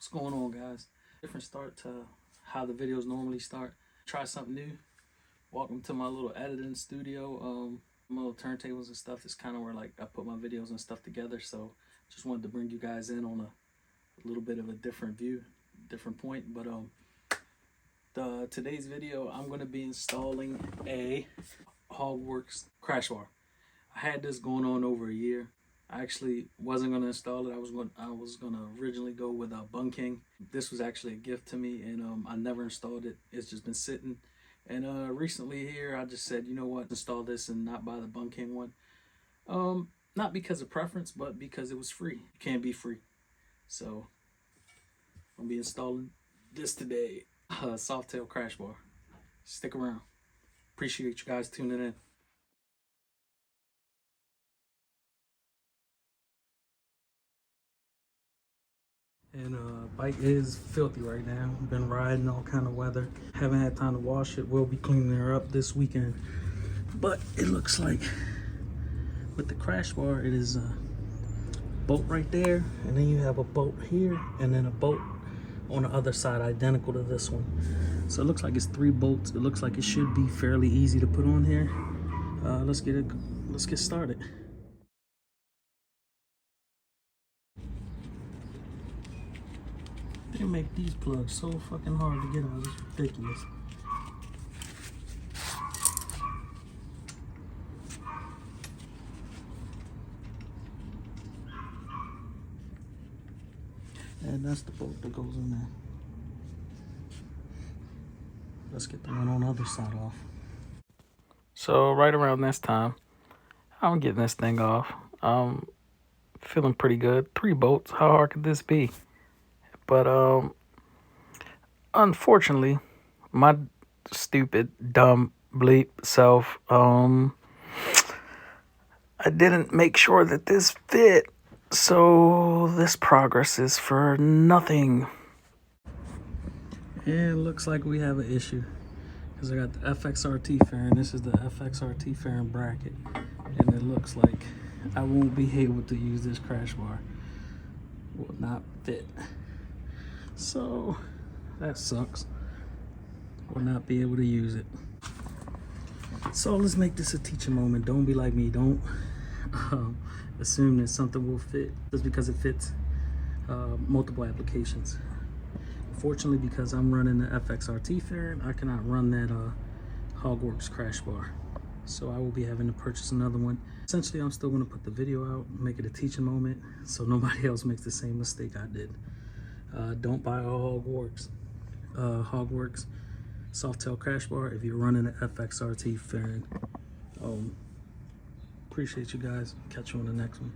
What's going on, guys? Different start to how the videos normally start. Try something new. Welcome to my little editing studio. My little turntables and stuff is kind of where like I put my videos and stuff together. So just wanted to bring you guys in on a little bit of a different view, different point. But today's video, I'm going to be installing a HogWorks crash bar. I had this going on over a year. I actually wasn't going to install it. I was going to originally go with a Bun King. This was actually a gift to me, and I never installed it. It's just been sitting. And recently here, I just said, you know what, install this and not buy the Bun King one. Not because of preference, but because it was free. It can't be free. So I'm going to be installing this today, Softail crash bar. Stick around. Appreciate you guys tuning in. And bike is filthy right now. Been riding all kind of weather. Haven't had time to wash it. We'll be cleaning her up this weekend. But it looks like with the crash bar, it is a bolt right there, and then you have a bolt here, and then a bolt on the other side identical to this one. So it looks like it's 3 bolts. It looks like it should be fairly easy to put on here. Let's get started. They make these plugs so fucking hard to get out. It's ridiculous. And that's the bolt that goes in there. Let's get the one on the other side off. So right around this time, I'm getting this thing off. Feeling pretty good. 3 bolts. How hard could this be? But unfortunately, my stupid, dumb, bleep self, I didn't make sure that this fit. So this progress is for nothing. And it looks like we have an issue, because I got the FXRT fairing. This is the FXRT fairing bracket, and it looks like I won't be able to use this crash bar. Will not fit. So that sucks. Will not be able to use it. So let's make this a teaching moment. Don't be like me. Don't assume that something will fit just because it fits multiple applications. Fortunately, because I'm running the FXRT fairing, I cannot run that HogWorks crash bar. So I will be having to purchase another one. Essentially, I'm still going to put the video out, make it a teaching moment, so nobody else makes the same mistake I did. Don't buy a HogWorks Softail crash bar if you're running an FXRT fairing. Appreciate you guys. Catch you on the next one.